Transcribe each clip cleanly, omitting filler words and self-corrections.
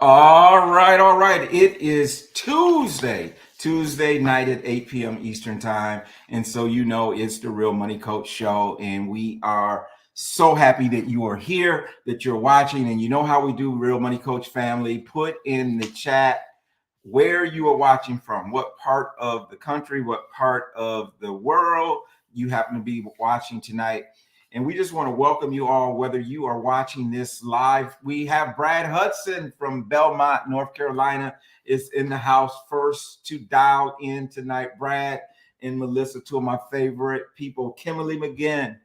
All right. It is Tuesday night at 8 p.m. Eastern Time. And so, it's the Real Money Coach Show. And we are so happy that you are here, that you're watching. And you know how we do, Real Money Coach family. Put in the chat where you are watching from, what part of the country, what part of the world you happen to be watching tonight. And we just want to welcome you all, whether you are watching this live. We have Brad Hudson from Belmont, North Carolina, is in the house first to dial in tonight. Brad and Melissa, two of my favorite people. Kimberly McGinn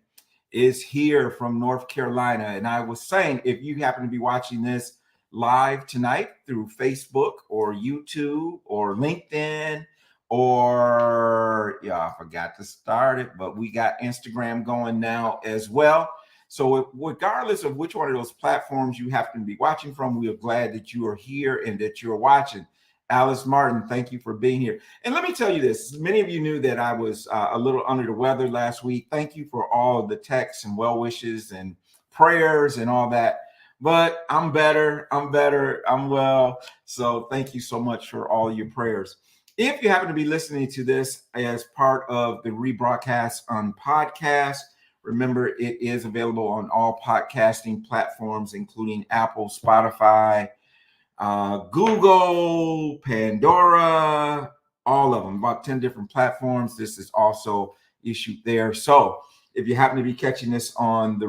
is here from North Carolina. And I was saying, if you happen to be watching this live tonight through Facebook or YouTube or LinkedIn, I forgot to start it, but we got Instagram going now as well. So regardless of which one of those platforms you happen to be watching from, we are glad that you are here and that you're watching. Alice Martin, thank you for being here. And let me tell you this, many of you knew that I was a little under the weather last week. Thank you for all of the texts and well wishes and prayers and all that. But I'm better, I'm well. So thank you so much for all your prayers. If you happen to be listening to this as part of the rebroadcast on podcast, remember it is available on all podcasting platforms, including Apple, Spotify, Google, Pandora, all of them, about 10 different platforms. This is also issued there. So if you happen to be catching this on the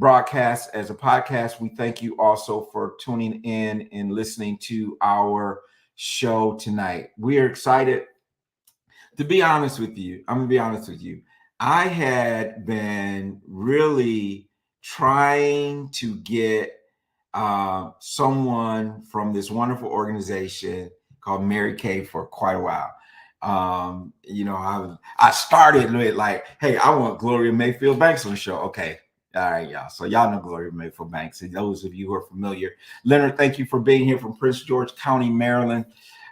rebroadcast as a podcast, we thank you also for tuning in and listening to our show tonight. We are excited. To be honest with you, I'm gonna be honest with you. I had been really trying to get someone from this wonderful organization called Mary Kay for quite a while. I started with like, hey, I want Gloria Mayfield Banks on the show. Okay. All right, y'all. So y'all know Gloria Mayfield Banks. And those of you who are familiar, Leonard, thank you for being here from Prince George County, Maryland.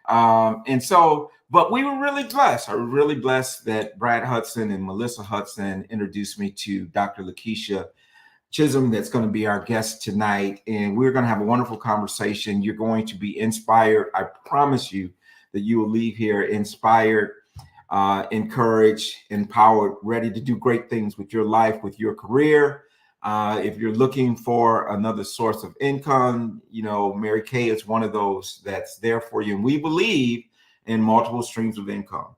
But we were really blessed. I was really blessed that Brad Hudson and Melissa Hudson introduced me to Dr. LaKeisha Chisholm, that's going to be our guest tonight. And we're going to have a wonderful conversation. You're going to be inspired. I promise you that you will leave here inspired, encouraged, empowered, ready to do great things with your life, with your career. If you're looking for another source of income, Mary Kay is one of those that's there for you. And we believe in multiple streams of income.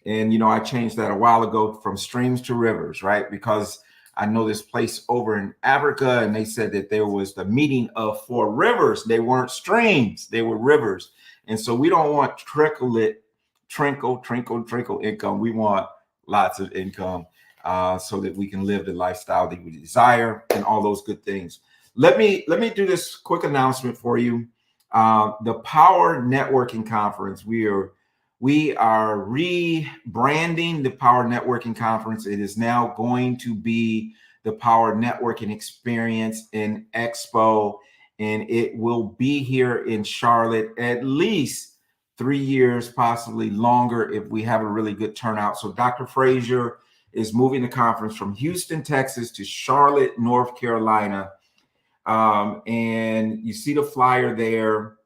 And, I changed that a while ago from streams to rivers, right? Because I know this place over in Africa, and they said that there was the meeting of four rivers. They weren't streams, they were rivers. And so we don't want trickle income. We want lots of income. So that we can live the lifestyle that we desire and all those good things. Let me do this quick announcement for you. The Power Networking Conference. We are rebranding the Power Networking Conference. It is now going to be the Power Networking Experience in Expo, and it will be here in Charlotte at least 3 years, possibly longer if we have a really good turnout. So Dr. Frazier is moving the conference from Houston, Texas to Charlotte, North Carolina. And you see the flyer there,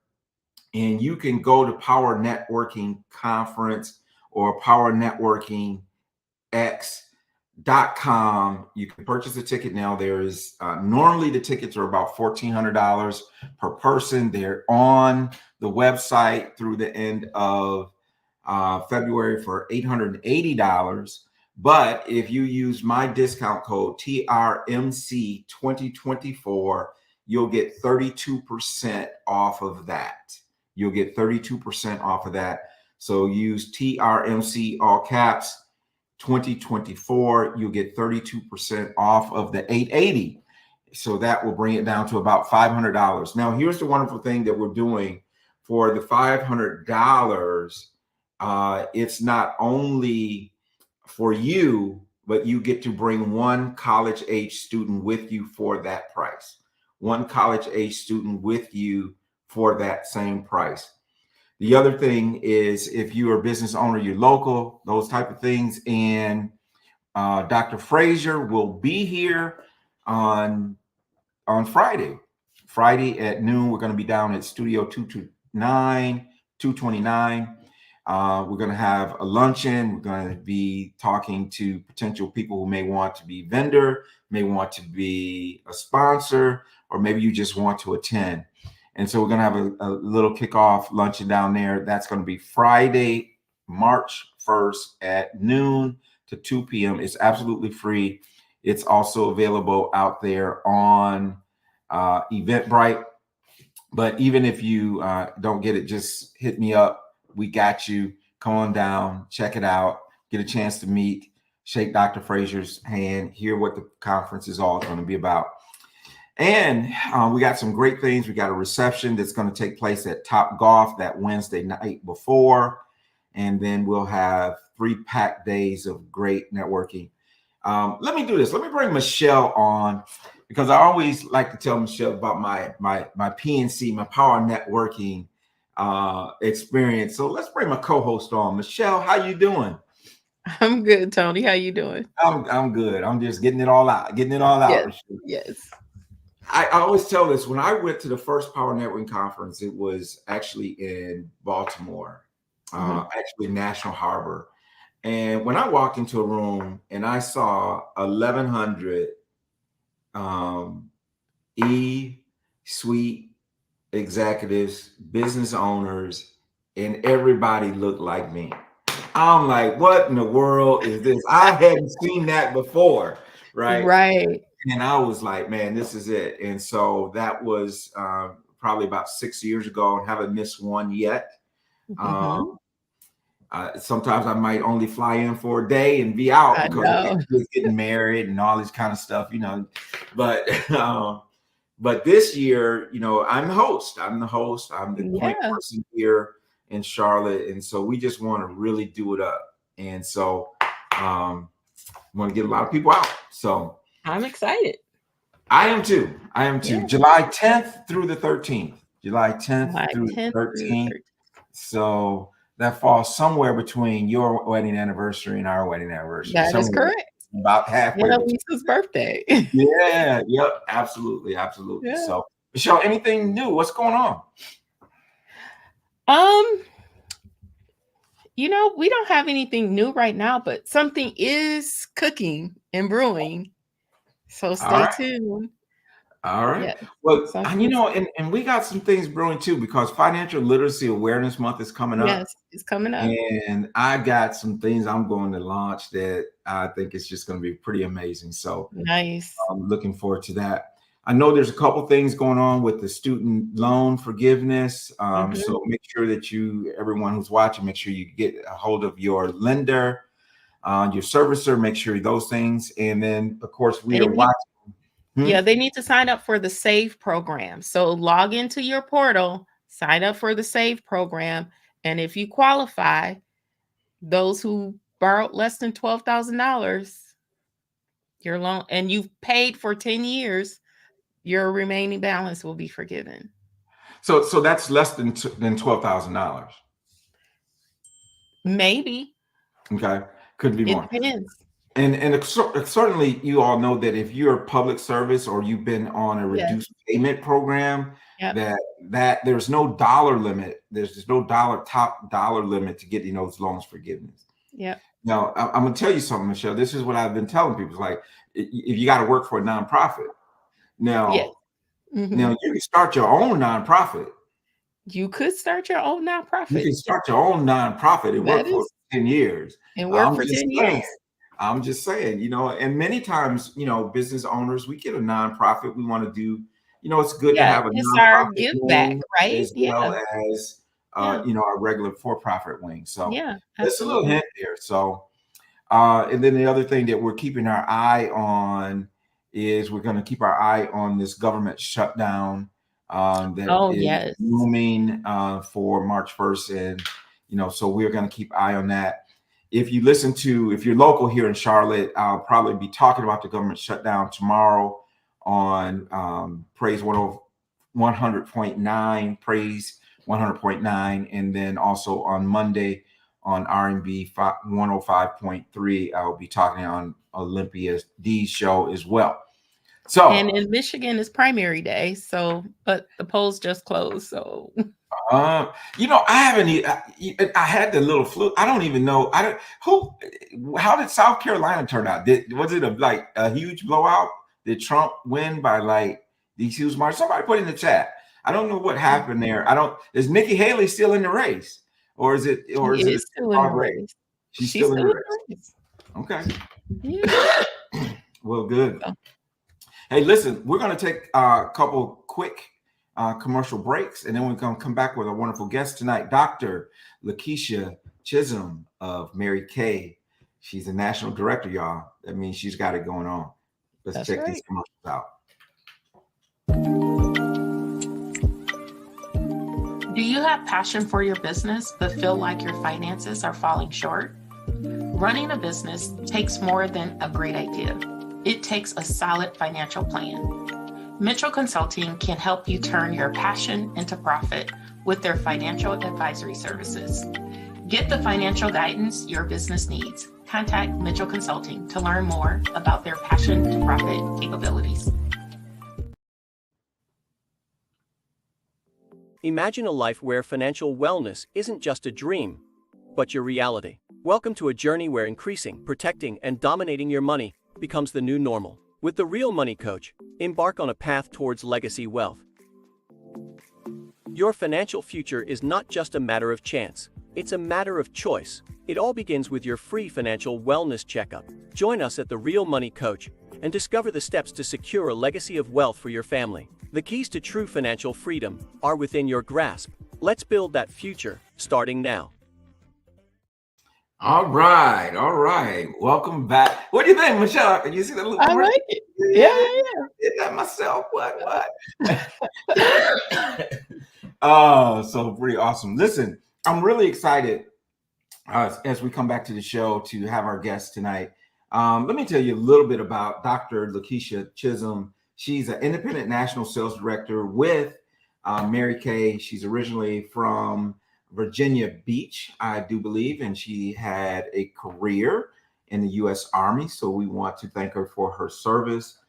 and you can go to Power Networking Conference or PowerNetworkingX.com. You can purchase a ticket now. There is normally the tickets are about $1,400 per person. They're on the website through the end of February for $880. But if you use my discount code TRMC 2024, you'll get 32% off of that. You'll get 32% off of that. So use TRMC all caps 2024. You'll get 32% off of the $880. So that will bring it down to about $500. Now, here's the wonderful thing that we're doing for the $500. It's not only for you, but you get to bring one college age student with you for that price. One college age student with you for that same price. The other thing is, if you're a business owner, you're local, those type of things. And Dr. Frazier will be here on Friday Friday at noon, we're going to be down at Studio 229. We're going to have a luncheon. We're going to be talking to potential people who may want to be vendor, may want to be a sponsor, or maybe you just want to attend. And so we're going to have a little kickoff luncheon down there. That's going to be Friday, March 1st at noon to 2 p.m. It's absolutely free. It's also available out there on Eventbrite. But even if you don't get it, just hit me up. We got you. Come on down, check it out, get a chance to meet, shake Dr. Frazier's hand, hear what the conference is all going to be about. And we got some great things. We got a reception that's going to take place at Top Golf that Wednesday night before. And then we'll have 3 packed days of great networking. Let me do this. Let me bring Michelle on, because I always like to tell Michelle about my PNC, my power networking experience. So let's bring my co-host on. Michelle, how you doing? I'm good, Tony. How you doing? I'm good. I'm just getting it all out. Yes. Michelle. Yes. I always tell this. When I went to the first Power Networking Conference, it was actually in Baltimore, actually National Harbor. And when I walked into a room and I saw 1,100 E-suite executives, business owners, and everybody looked like me. I'm like, what in the world is this? I hadn't seen that before, right? Right. And I was like, man, this is it. And so that was probably about 6 years ago, and haven't missed one yet. Sometimes I might only fly in for a day and be out I because know. kids getting married and all this kind of stuff, But but this year, I'm the host. I'm the point Yeah. person here in Charlotte, and so we just want to really do it up. And so want to get a lot of people out. So I'm excited. I am too. Yeah. July 10th through the 13th. July 10th July through the 10th through the 13th. 13th. So that falls somewhere between your wedding anniversary and our wedding anniversary. That is Somewhere correct. about halfway. Yeah, Lisa's birthday. Yeah, yep, absolutely. Yeah. So, Michelle, anything new? What's going on? We don't have anything new right now, but something is cooking and brewing. So stay tuned. All right. Yeah. Well, Something. and we got some things brewing too, because Financial Literacy Awareness Month is coming up. Yes, it's coming up. And I got some things I'm going to launch that I think is just going to be pretty amazing. So Nice. I'm looking forward to that. I know there's a couple things going on with the student loan forgiveness. So make sure that everyone who's watching, make sure you get a hold of your lender, your servicer, make sure those things. And then, of course, we are watching. Yeah, they need to sign up for the SAVE program. So log into your portal, sign up for the SAVE program. And if you qualify, those who borrowed less than $12,000, your loan, and you've paid for 10 years, your remaining balance will be forgiven. So that's less than $12,000. Maybe. Okay, could be more. It depends. And certainly, you all know that if you're a public service or you've been on a reduced payment program, that there's no dollar limit. There's no top dollar limit to getting those loans forgiveness. Yeah. Now, I'm going to tell you something, Michelle. This is what I've been telling people. It's like, if you got to work for a nonprofit, now you can start your own nonprofit. You could start your own nonprofit. You can start your own nonprofit and work for 10 years. And work for 10 years. I'm just saying, and many times, business owners, we get a nonprofit. We want to do, it's good to have a nonprofit give wing back, right? as well as, our regular for-profit wing. So that's a little hint there. So, and then the other thing that we're keeping our eye on is we're going to keep our eye on this government shutdown that is looming for March 1st. And, so we're going to keep eye on that. If you're local here in Charlotte, I'll probably be talking about the government shutdown tomorrow on Praise 100.9, Praise 100.9, and then also on Monday on R&B 105.3. I'll be talking on Olympia D's show as well. So, And in Michigan is primary day, so but the polls just closed, so um, I haven't. I had the little flu. I don't even know. I don't who. How did South Carolina turn out? Was it like a huge blowout? Did Trump win by like these huge margins? Somebody put in the chat. I don't know what happened there. I don't. Is Nikki Haley still in the race, or is it she a is still in the dog race? race. She's She's still in still the in race. the race. Okay. Yeah. Well, good. So, Hey, listen, we're going to take a couple quick commercial breaks, and then we're going to come back with a wonderful guest tonight, Dr. LaKeisha Chisholm of Mary Kay. She's a national director, y'all. That means she's got it going on. Let's that's check these right. commercials out. Do you have passion for your business but feel like your finances are falling short? Running a business takes more than a great idea. It takes a solid financial plan. Mitchell Consulting can help you turn your passion into profit with their financial advisory services. Get the financial guidance your business needs. Contact Mitchell Consulting to learn more about their passion to profit capabilities. Imagine a life where financial wellness isn't just a dream, but your reality. Welcome to a journey where increasing, protecting, and dominating your money becomes the new normal. With the Real Money Coach, embark on a path towards legacy wealth. Your financial future is not just a matter of chance, it's a matter of choice. It all begins with your free financial wellness checkup. Join us at the Real Money Coach and discover the steps to secure a legacy of wealth for your family. The keys to true financial freedom are within your grasp. Let's build that future, starting now. All right. All right. Welcome back. What do you think, Michelle? You see that little I commercial? like it. Yeah, Did that myself. What? Oh, so pretty awesome. Listen, I'm really excited as we come back to the show to have our guest tonight. Let me tell you a little bit about Dr. LaKeisha Chisholm. She's an independent national sales director with Mary Kay. She's originally from Virginia Beach, I do believe, and she had a career in the U.S. Army. So we want to thank her for her service.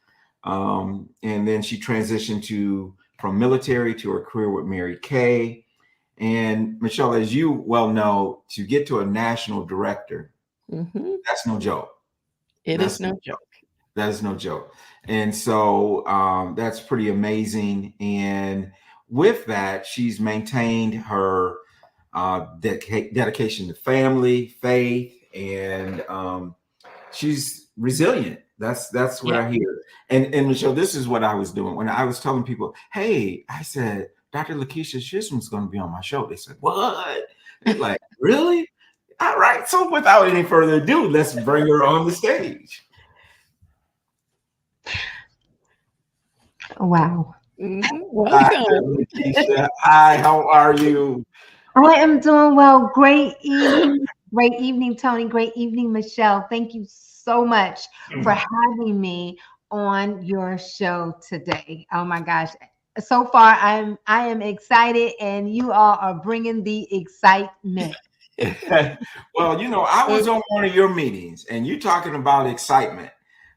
And then she transitioned from military to her career with Mary Kay. And Michelle, as you well know, to get to a national director, Mm-hmm. that's no joke. It That's is no joke. that is no joke. And so that's pretty amazing. And with that, she's maintained her dedication to family, faith, and she's resilient. That's what Yeah. I hear. And Michelle, this is what I was doing when I was telling people, hey, I said, Dr. LaKeisha Chisholm's going to be on my show. They said, what? They're like, really? All right. So without any further ado, let's bring her on the stage. Wow. Dr. Welcome. LaKeisha, hi, how are you? I am doing well. Great evening. Great evening, Tony. Great evening, Michelle. Thank you so much for having me on your show today. Oh my gosh. So far I am excited and you all are bringing the excitement. Well, I was on one of your meetings and you're talking about excitement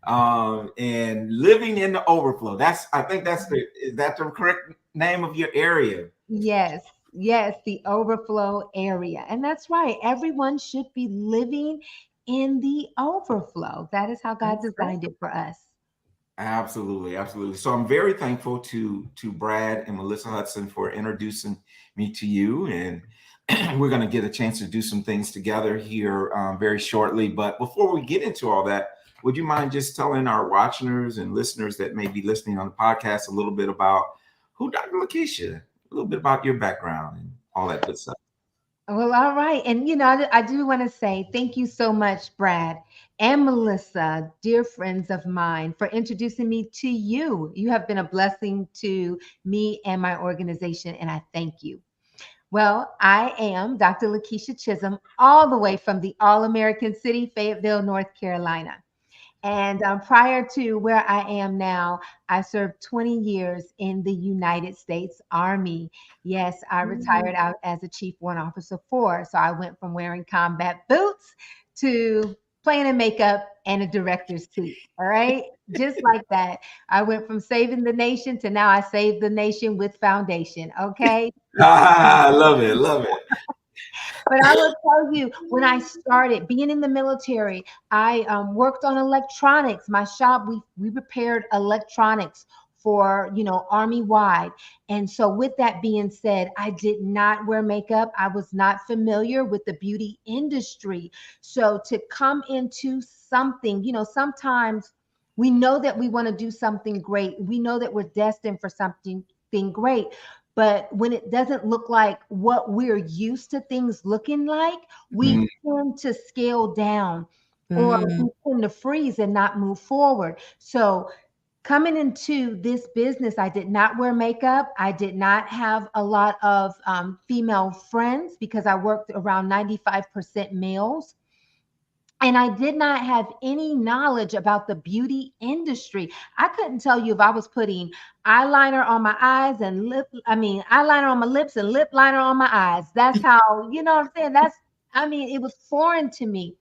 and living in the overflow. I think is that the correct name of your area? Yes. Yes, the overflow area. And that's right. Everyone should be living in the overflow. That is how God That's right. designed it for us. Absolutely, absolutely. So I'm very thankful to Brad and Melissa Hudson for introducing me to you, and we're going to get a chance to do some things together here very shortly. But before we get into all that, would you mind just telling our watchers and listeners that may be listening on the podcast a little bit about who Dr. LaKeisha, a little bit about your background and all that good stuff? Well, all right. And, I do want to say thank you so much, Brad and Melissa, dear friends of mine, for introducing me to you. You have been a blessing to me and my organization, and I thank you. Well, I am Dr. LaKeisha Chisholm, all the way from the All American City, Fayetteville, North Carolina. And prior to where I am now, I served 20 years in the United States Army. Yes, I retired out as a Chief Warrant Officer 4. So I went from wearing combat boots to playing in makeup and a director's suit. All right. Just like that. I went from saving the nation to now I save the nation with foundation. Okay. I love it. Love it. But I will tell you, when I started being in the military, I worked on electronics. My shop, we repaired electronics for, army wide. And so with that being said, I did not wear makeup. I was not familiar with the beauty industry. So to come into something, sometimes we know that we want to do something great. We know that we're destined for something great. But when it doesn't look like what we're used to things looking like, we Mm. tend to scale down or we tend to freeze and not move forward. So coming into this business, I did not wear makeup. I did not have a lot of female friends because I worked around 95% males. And I did not have any knowledge about the beauty industry. I couldn't tell you if I was putting eyeliner on my eyes and eyeliner on my lips and lip liner on my eyes. That's how, you know what I'm saying? It was foreign to me.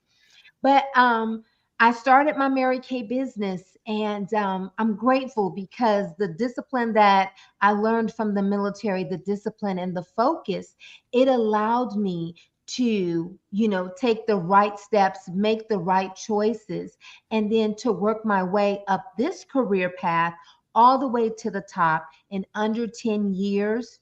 But I started my Mary Kay business, and I'm grateful because the discipline that I learned from the military, the discipline and the focus, it allowed me to, take the right steps, make the right choices, and then to work my way up this career path all the way to the top in under 10 years.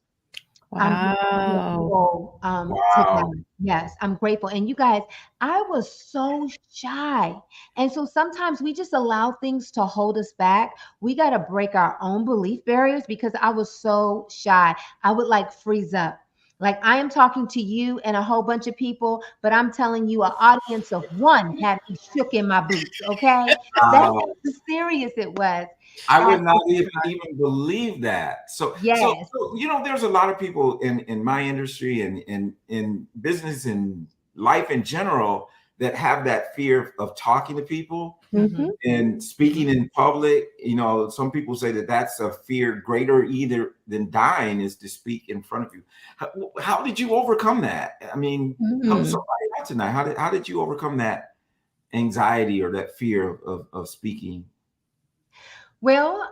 I'm Wow. grateful to Wow. God. Yes, I'm grateful. And you guys, I was so shy. And so sometimes we just allow things to hold us back. We got to break our own belief barriers because I was so shy. I would like freeze up. Like I am talking to you and a whole bunch of people, but I'm telling you, an audience of one had me shook in my boots. Okay. That's Wow. how serious it was. I At would not the even believe that. Yes. There's a lot of people in my industry and in business and life in general that have that fear of talking to people Mhm. and speaking in public. Some people say that that's a fear greater either than dying is to speak in front of you. How did you overcome that? I mean, help Mm. somebody out tonight. How did you overcome that anxiety or that fear of speaking? Well,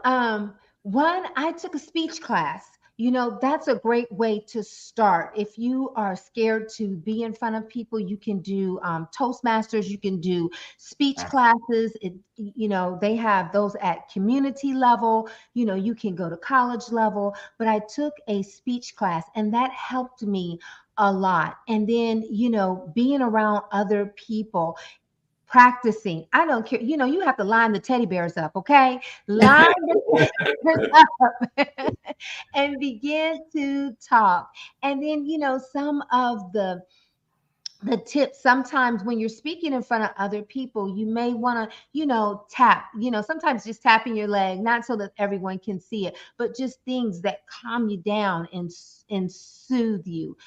one, I took a speech class. That's a great way to start. If you are scared to be in front of people, you can do Toastmasters, you can do speech classes. They have those at community level. You can go to college level. But I took a speech class and that helped me a lot. And then, being around other people practicing. I don't care. You have to line the teddy bears up, okay? Line the teddy bears up and begin to talk. And then, some of the tips sometimes when you're speaking in front of other people, you may want to, tap, sometimes just tapping your leg, not so that everyone can see it, but just things that calm you down and soothe you.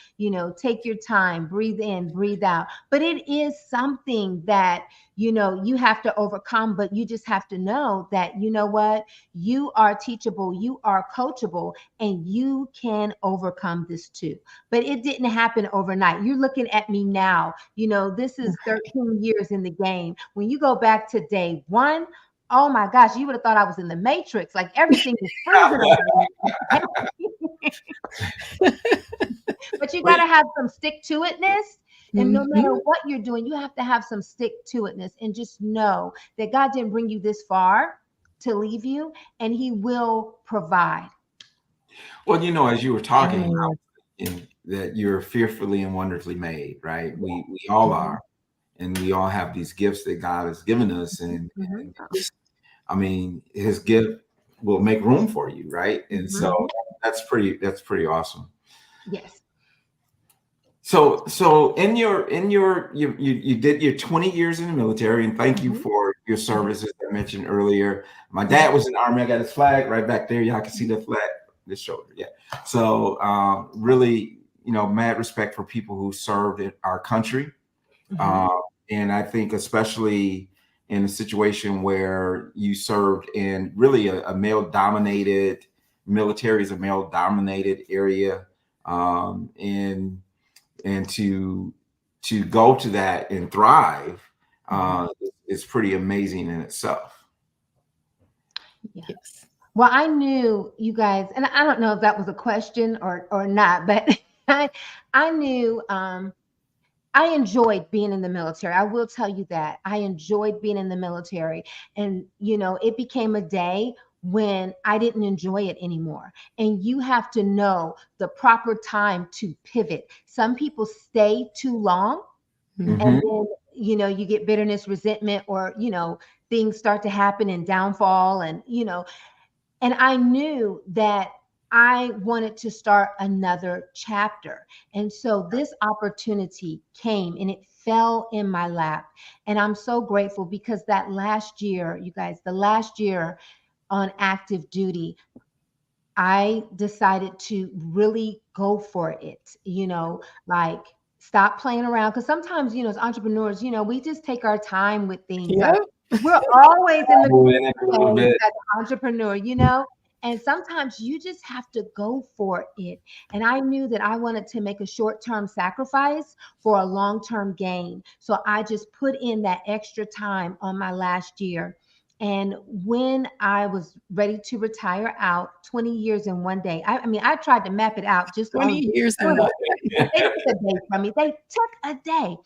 Take your time, breathe in, breathe out. But it is something that, you have to overcome, but you just have to know that, what, you are teachable, you are coachable, and you can overcome this too. But it didn't happen overnight. You're looking at me now. This is 13 years in the game. When you go back to day one, oh my gosh, you would have thought I was in the Matrix. Like everything is freezing over there. But you got to have some stick to itness. And no matter what you're doing, you have to have some stick to itness and just know that God didn't bring you this far to leave you, and He will provide. Well, as you were talking, Amen. that you're fearfully and wonderfully made, right? We all are, and we all have these gifts that God has given us, and His gift will make room for you, right? And so that's pretty awesome. Yes. So in your you did your 20 years in the military, and thank you for your services I mentioned earlier. My dad was in the Army. I got his flag right back there. Y'all can see the flag, this shoulder. Yeah. So really, mad respect for people who served in our country. And I think especially in a situation where you served in really a male dominated military is a male dominated area. And to go to that and thrive is pretty amazing in itself. Yes. Well, I knew you guys, and I don't know if that was a question or not, but I knew I enjoyed being in the military. I will tell you that. I enjoyed being in the military. And, it became a day when I didn't enjoy it anymore. And you have to know the proper time to pivot. Some people stay too long, Mhm. and then, you get bitterness, resentment, or, things start to happen and downfall. And I knew that I wanted to start another chapter. And so this opportunity came and it fell in my lap. And I'm so grateful because that last year, you guys, the last year on active duty, I decided to really go for it, like stop playing around. Because sometimes, as entrepreneurs, we just take our time with things. Yep. We're always in the In it a little phase bit. as an entrepreneur, and sometimes you just have to go for it. And I knew that I wanted to make a short-term sacrifice for a long-term gain. So I just put in that extra time on my last year. And when I was ready to retire out, 20 years in one day, I mean, I tried to map it out just 20 on, years in one. they took a day from me. They took a day.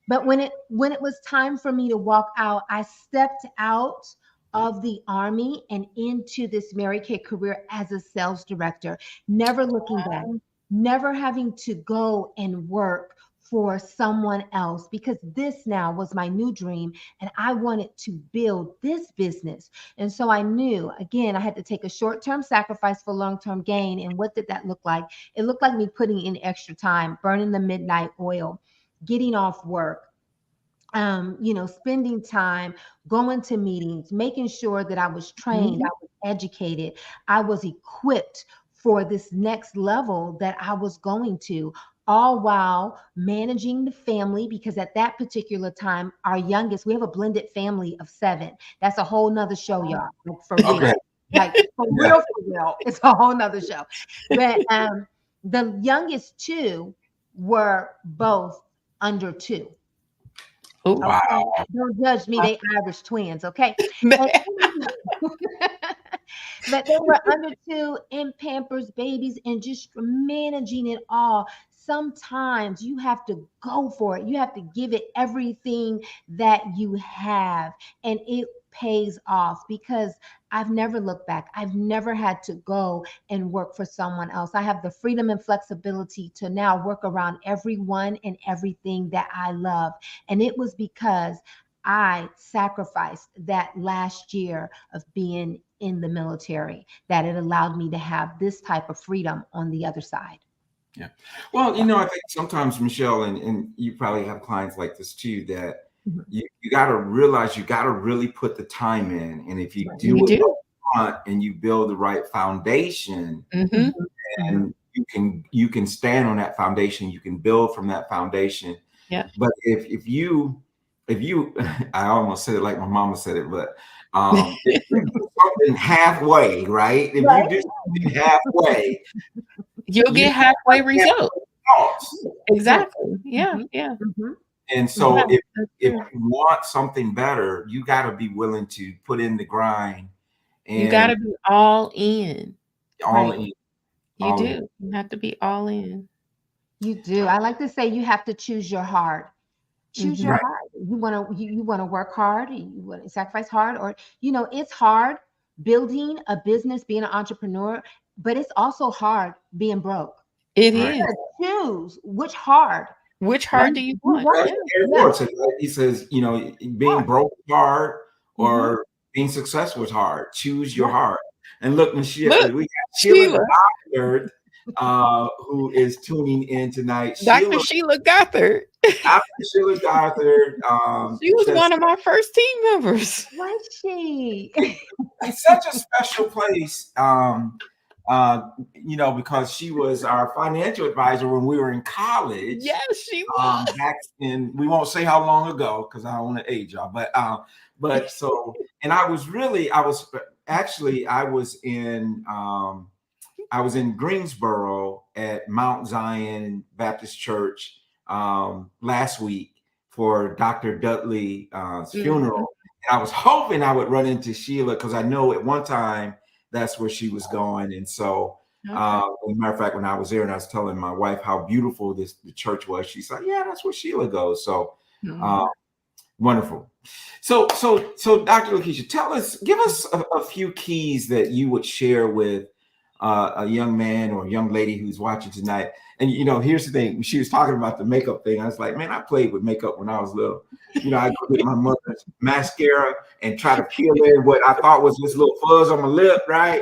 But when it was time for me to walk out, I stepped out of the Army and into this Mary Kay career as a sales director, never looking back, never having to go and work for someone else, because this now was my new dream and I wanted to build this business. And so I knew, again, I had to take a short-term sacrifice for long-term gain. And what did that look like? It looked like me putting in extra time, burning the midnight oil, getting off work, spending time, going to meetings, making sure that I was trained, I was educated, I was equipped for this next level that I was going to, all while managing the family. Because at that particular time, our youngest, we have a blended family of 7. That's a whole nother show, y'all. Like, for real. Okay. Like, for real. It's a whole nother show. But the youngest 2 were both under 2. Oh, Wow. Okay, don't judge me. They Irish twins, okay? And- but they were under 2 in Pampers, babies, and just managing it all. Sometimes you have to go for it. You have to give it everything that you have, and it pays off, because I've never looked back. I've never had to go and work for someone else. I have the freedom and flexibility to now work around everyone and everything that I love. And it was because I sacrificed that last year of being in the military that it allowed me to have this type of freedom on the other side. Yeah. Well, I think sometimes, Michelle, and you probably have clients like this too, that Mhm. you got to realize you got to really put the time in. And if you do You it do. upfront and you build the right foundation, Mhm. and you can stand on that foundation, you can build from that foundation. Yeah. But if you I almost said it like my mama said it, but if you do something halfway, right? If Right. you do something halfway, You'll you get halfway result. lost. Exactly. Yeah. Mhm. Yeah. Mhm. And so Yeah, if that's if true. you want something better, you got to be willing to put in the grind You got and to be all in. all Right. in. You All in. do. You have to be all in. You do. I like to say you have to choose your heart. Choose your Mhm. Right. heart. You want to work hard, you want to sacrifice hard, or it's hard building a business, being an entrepreneur, but it's also hard being broke. It Right. is. Choose which hard Which Right. heart do you you want? want. That's Yeah. what Gary Yeah, Ford says, right? He says, being hard. broke is hard Mhm. or being successful is hard. Choose your Yeah. heart. And look, Michelle, Look, we got Sheila Sheila, Goddard, who is tuning in tonight. Dr. Sheila Gothard. Dr. Sheila Goddard, She was just one of my first team members. Was she? it's such a special place. Because she was our financial advisor when we were in college. Yes, she was. Back in, we won't say how long ago because I don't want to age y'all, but so, and I was in Greensboro at Mount Zion Baptist Church last week for Dr. Dudley's Mhm. funeral. And I was hoping I would run into Sheila because I know at one time that's where she was going. And so, Okay. as a matter of fact, when I was there and I was telling my wife how beautiful the church was, she said, "Yeah, that's where Sheila goes." So, uh, Mhm. wonderful. So, Dr. LaKeisha, give us a few keys that you would share with a young man or a young lady who's watching tonight. And here's the thing: when she was talking about the makeup thing, I was like, man, I played with makeup when I was little. I go get my mother's mascara and try to peel in what I thought was this little fuzz on my lip, right?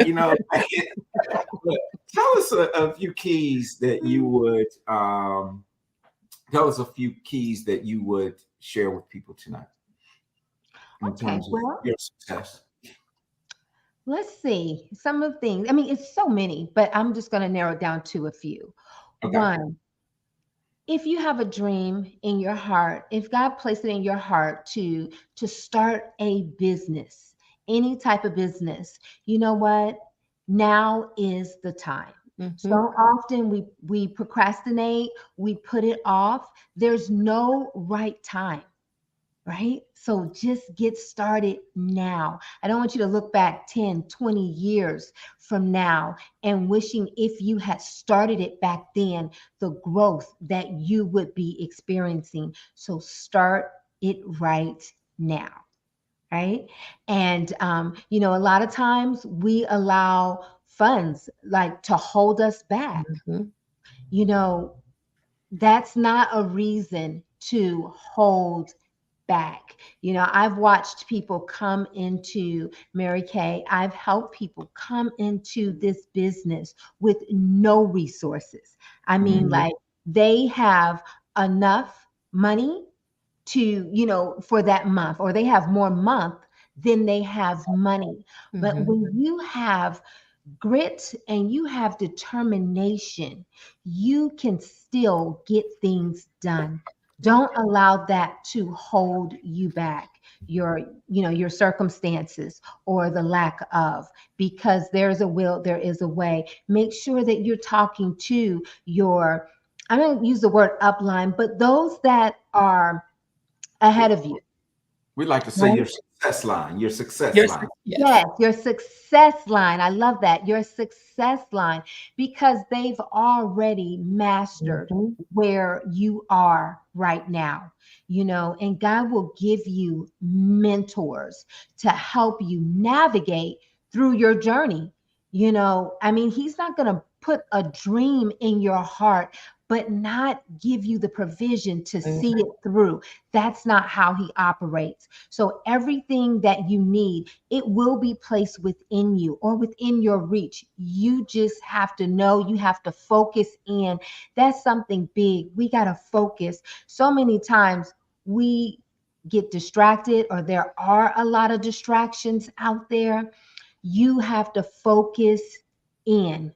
But tell us a few keys that you would tell us a few keys that you would share with people tonight in Okay, terms of well, your success. let's see some of the things. I mean, it's so many, but I'm just going to narrow it down to a few. Okay. One, if you have a dream in your heart, if God placed it in your heart to start a business, any type of business, you know what? Now is the time. So Mhm. often we procrastinate, we put it off. There's no right time, right? So just get started now. I don't want you to look back 10, 20 years from now and wishing if you had started it back then, the growth that you would be experiencing. So start it right now. Right. And, a lot of times we allow funds like to hold us back. Mhm. You know, that's not a reason to hold back. I've watched people come into Mary Kay. I've helped people come into this business with no resources. I mean, Mhm. Mhm. like they have enough money to, for that month, or they have more month than they have money. But Mhm. when you have grit and you have determination, you can still get things done. Don't allow that to hold you back, your circumstances or the lack of, because there's a will, there is a way. Make sure that you're talking to your, I don't use the word upline, but those that are ahead of you, We like to say right? your success line, your success Your line. yes. Yes, your success line. I love that. Your success line, because they've already mastered Mhm. where you are right now, and God will give you mentors to help you navigate through your journey. I mean, He's not going to put a dream in your heart, but not give you the provision to see Mhm. it through. That's not how He operates. So everything that you need, it will be placed within you or within your reach. You just have to know, you have to focus in. That's something big. We got to focus. So many times we get distracted, or there are a lot of distractions out there. You have to focus in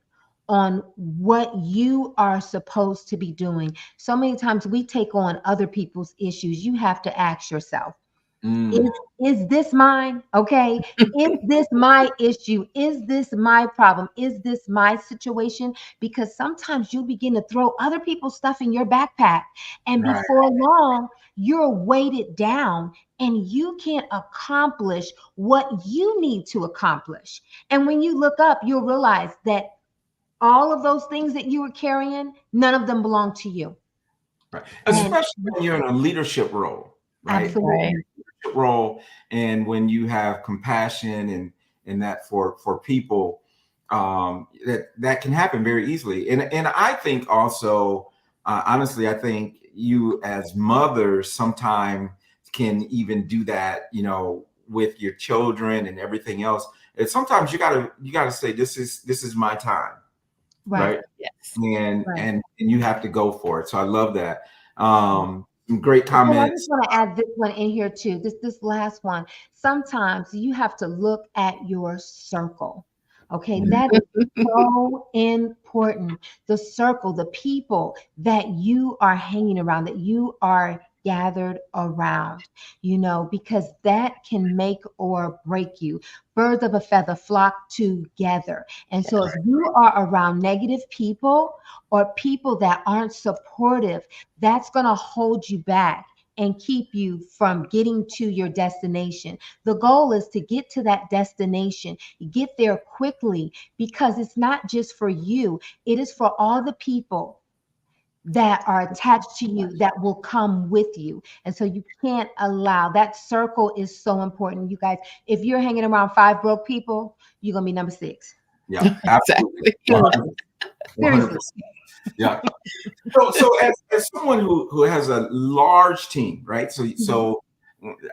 on what you are supposed to be doing. So many times we take on other people's issues. You have to ask yourself, is Mm, is this mine? Okay. Is this my issue? Is this my problem? Is this my situation? Because sometimes you begin to throw other people's stuff in your backpack, and right. before long, you're weighted down and you can't accomplish what you need to accomplish. And when you look up, you'll realize that all of those things that you were carrying, none of them belong to you. Right. And Especially when you're in a leadership role, right? absolutely Right. Leadership role, and when you have compassion and that for people, that can happen very easily. And I think also, honestly, I think you as mothers sometimes can even do that, with your children and everything else. And sometimes you gotta say, this is my time, right, right? Yes. and right. and and you have to go for it. So I love that. Some great And I just comments. want to add this one in here too. This last one. Sometimes you have to look at your circle. Okay, Mm, that is so important. The circle, the people that you are hanging around, that you are gathered around, because that can make or break you. Birds of a feather flock together. And so if Yes. you are around negative people or people that aren't supportive, that's going to hold you back. and keep you from getting to your destination. The goal is to get to that destination, get there quickly, because it's not just for you, it is for all the people that are attached to you that will come with you. And so you can't allow that. Circle is so important, you guys. If you're hanging around 5 broke people, you're going to be number 6. Yeah, absolutely. Exactly. 100%. Yeah. So as someone who has a large team, right? So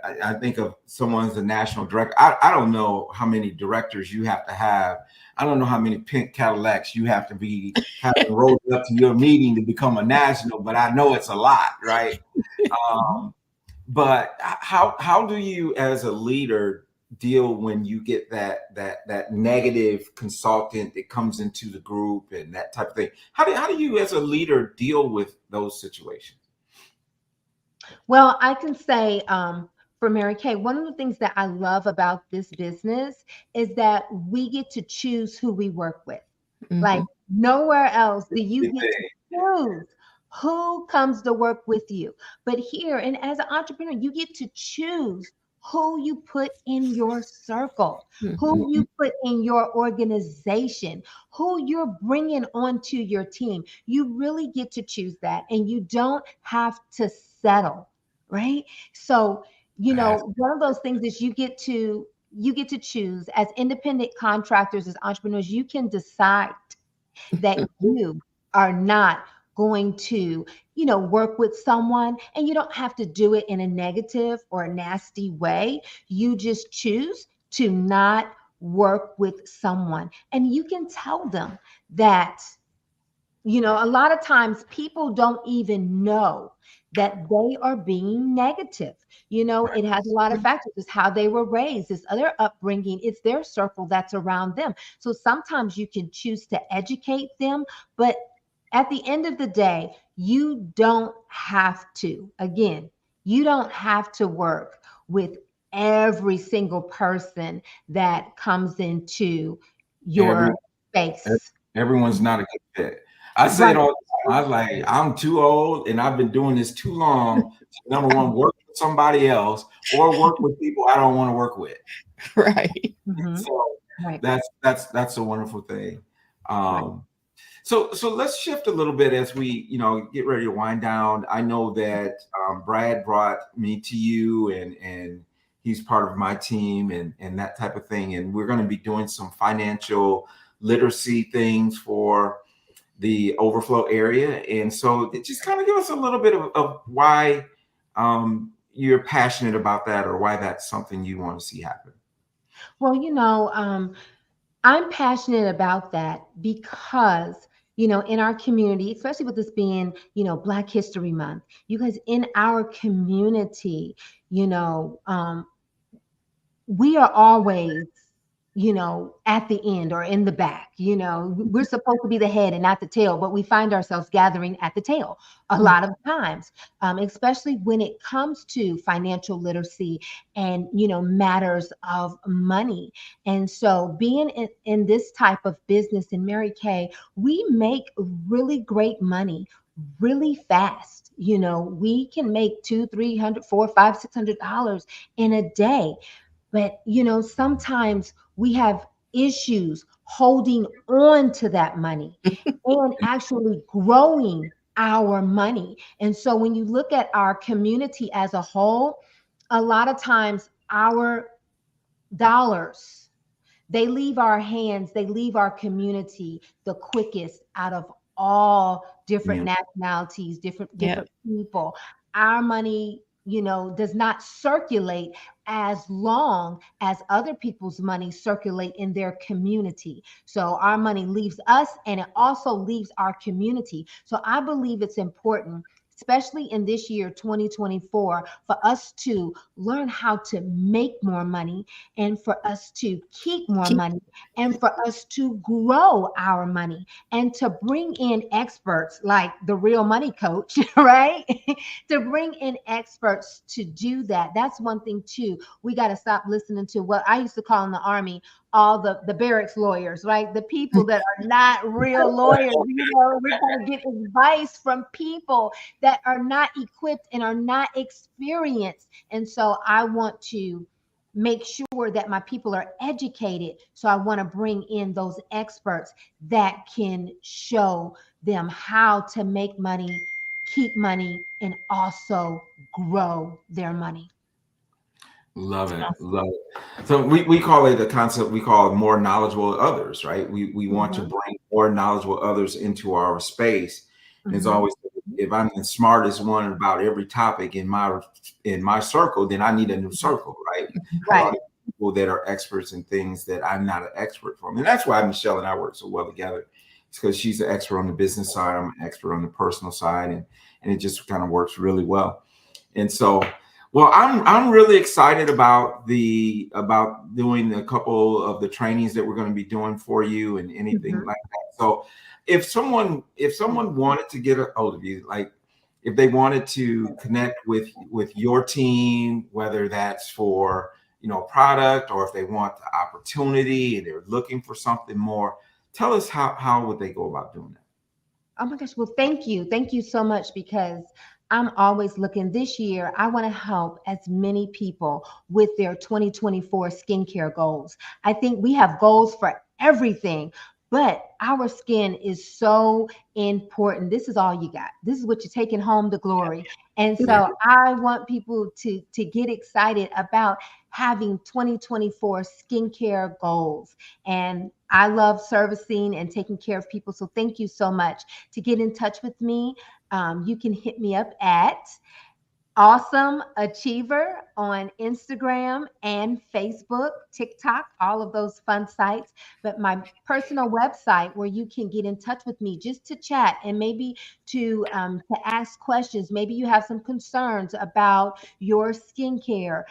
I think of someone as a national director. I don't know how many directors you have to have. I don't know how many pink Cadillacs you have to be having rolled up to your meeting to become a national, but I know it's a lot, right? But how do you as a leader deal when you get that negative consultant that comes into the group and that type of thing? How do you as a leader deal with those situations? Well, I can say for Mary Kay, one of the things that I love about this business is that we get to choose who we work with. Like nowhere else do you get to choose who comes to work with you. But here, and as an entrepreneur, you get to choose who you put in your circle, who you put in your organization, who you're bringing onto your team. You really get to choose that, and you don't have to settle, right? So, one of those things is you get to choose. As independent contractors, as entrepreneurs, you can decide that you are not going to, work with someone, and you don't have to do it in a negative or a nasty way. You just choose to not work with someone, and you can tell them that. A lot of times people don't even know that they are being negative. It has a lot of factors. It's how they were raised, it's their upbringing, it's their circle that's around them. So sometimes you can choose to educate them, but at the end of the day, you don't have to. Again, you don't have to work with every single person that comes into your space. Everyone's not a good fit. I say it all the time. I was like, I'm too old and I've been doing this too long to, number one, work with somebody else or work with people I don't want to work with. Right. So that's a wonderful thing. So let's shift a little bit as we, get ready to wind down. I know that Brad brought me to you and he's part of my team and that type of thing. And we're going to be doing some financial literacy things for the Overflow area. And so just kind of give us a little bit of why you're passionate about that or why that's something you want to see happen. Well, I'm passionate about that because, in our community, especially with this being, Black History Month, you guys, in our community, we are always, at the end or in the back. We're supposed to be the head and not the tail, but we find ourselves gathering at the tail a lot of times, especially when it comes to financial literacy and, matters of money. And so being in this type of business in Mary Kay, we make really great money really fast. We can make $200, $300, $400, $500, $600 in a day. But, sometimes we have issues holding on to that money and actually growing our money. And so when you look at our community as a whole, a lot of times our dollars, they leave our hands, they leave our community the quickest out of all different nationalities, different people. Our money, does not circulate as long as other people's money circulate in their community. So our money leaves us and it also leaves our community. So I believe it's important, especially in this year, 2024, for us to learn how to make more money and for us to keep more money and for us to grow our money and to bring in experts like the Real Money Coach, right? To bring in experts to do that. That's one thing too. We got to stop listening to what I used to call in the Army all the barracks lawyers, right? The people that are not real lawyers. We're going to get advice from people that are not equipped and are not experienced. And so I want to make sure that my people are educated. So I want to bring in those experts that can show them how to make money, keep money, and also grow their money. Love it. Love it. So we call it a concept we call more knowledgeable others, right? We want to Mhm, bring more knowledgeable others into our space. And it's mhm. always, if I'm the smartest one about every topic in my circle, then I need a new circle, right? I Right. need people that are experts in things that I'm not an expert from. And that's why Michelle and I work so well together. It's because she's an expert on the business side, I'm an expert on the personal side, and it just kind of works really well. And so, well, I'm really excited about doing a couple of the trainings that we're going to be doing for you and anything Mhm. like that. So if someone wanted to get a hold of you, like if they wanted to connect with your team, whether that's for product, or if they want the opportunity and they're looking for something more, tell us how would they go about doing that? Oh my gosh. Well, thank you. Thank you so much because I'm always looking. This year, I want to help as many people with their 2024 skincare goals. I think we have goals for everything, but our skin is so important. This is all you got. This is what you're taking home to glory. And Yeah. so I want people to get excited about having 2024 skincare goals. And I love servicing and taking care of people. So thank you so much. To get in touch with me, you can hit me up at Awesome Achiever on Instagram and Facebook, TikTok, all of those fun sites. But my personal website where you can get in touch with me just to chat and maybe to ask questions. Maybe you have some concerns about your skincare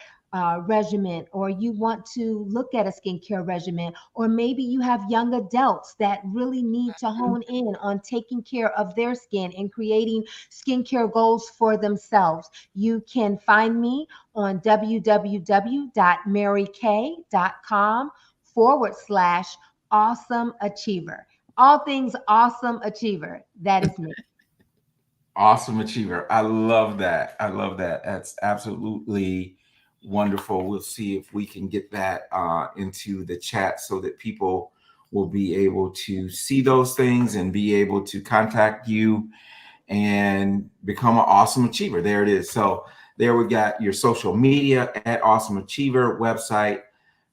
regimen, or you want to look at a skincare regimen, or maybe you have young adults that really need to hone in on taking care of their skin and creating skincare goals for themselves. You can find me on www.marykay.com/awesome achiever. All things awesome achiever. That is me. Awesome achiever. I love that. I love that. That's absolutely wonderful. We'll see if we can get that into the chat so that people will be able to see those things and be able to contact you and become an awesome achiever. There it is. So there we got your social media at Awesome Achiever, website,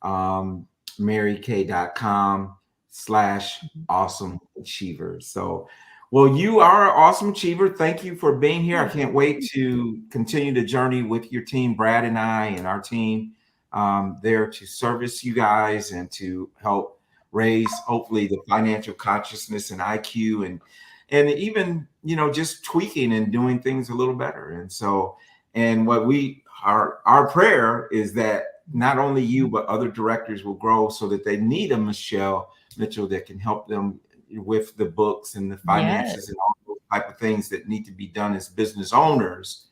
marykay.com/awesome achiever. So, well, you are an awesome achiever. Thank you for being here. I can't wait to continue the journey with your team, Brad and I and our team, there to service you guys and to help raise hopefully the financial consciousness and IQ, and even just tweaking and doing things a little better. And so, and what our prayer is that not only you but other directors will grow so that they need a Michelle Mitchell that can help them with the books and the Yes. finances and all those type of things that need to be done as business owners.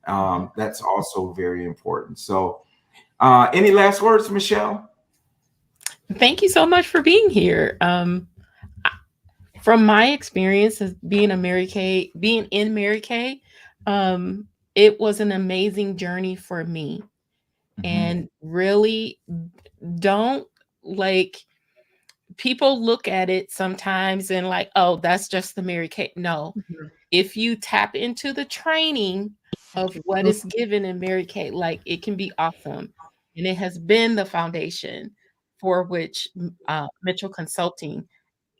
That's also very important. So any last words, Michelle? Thank you so much for being here. From my experience as being in Mary Kay, it was an amazing journey for me. Mhm. And really, don't like people look at it sometimes and like, oh, that's just the Mary Kay. No, Mhm. if you tap into the training of what is given in Mary Kay, like it can be awesome. And it has been the foundation for which Mitchell Consulting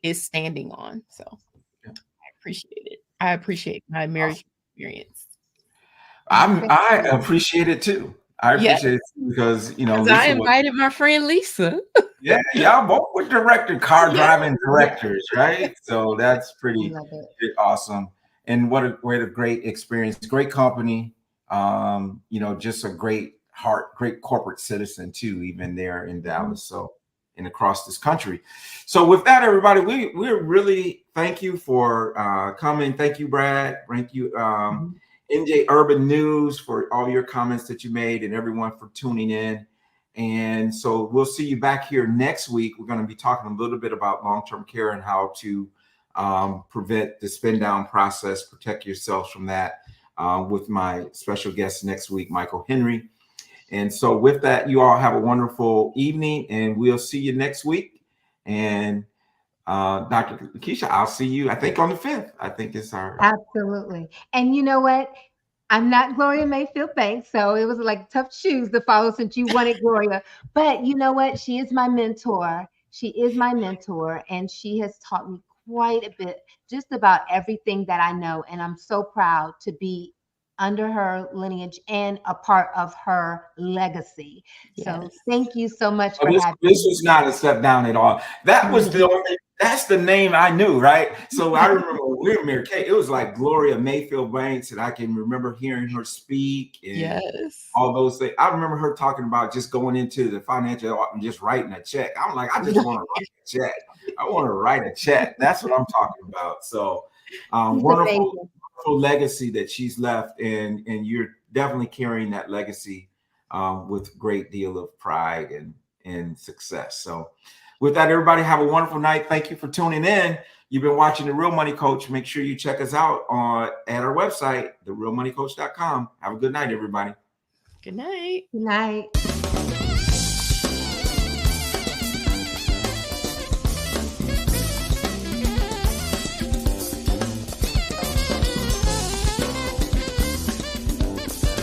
is standing on. So I appreciate it. I appreciate my Mary Kay experience. Thank I you. appreciate it too. I Yeah, appreciate it too because because I Lisa was. invited my friend Lisa. Yeah, y'all both were car Yeah. driving directors, right? So that's I pretty, love it. pretty awesome. And what a great experience, great company. Just a great heart, great corporate citizen too, even there in Mhm. Dallas. So and across this country. So with that, everybody, we're really thank you for coming. Thank you, Brad. Thank you, Mhm. NJ Urban News, for all your comments that you made and everyone for tuning in. And so we'll see you back here next week. We're going to be talking a little bit about long-term care and how to prevent the spin down process, protect yourselves from that, with my special guest next week, Michael Henry. And so with that, you all have a wonderful evening, and we'll see you next week. And Dr. LaKeisha, I'll see you, I think, on the 5th. I think it's our... Absolutely. And you know what? I'm not Gloria Mayfield Banks, so it was like tough shoes to follow since you wanted Gloria. But you know what? She is my mentor. She is my mentor, and she has taught me quite a bit, just about everything that I know. And I'm so proud to be under her lineage and a part of her legacy. So Yes. thank you so much Oh, for having me. this was not a step down at all. That was the only, that's the name I knew, right? So I remember when we were married, it was like Gloria Mayfield Banks, and I can remember hearing her speak and Yes. all those things. I remember her talking about just going into the financial and just writing a check. I'm like, I just want to write a check. I want to write a check. That's what I'm talking about. So wonderful legacy that she's left, and you're definitely carrying that legacy with a great deal of pride and success. So with that, everybody have a wonderful night. Thank you for tuning in. You've been watching The Real Money Coach. Make sure you check us out at our website, therealmoneycoach.com. Have a good night, everybody. Good night. Good night.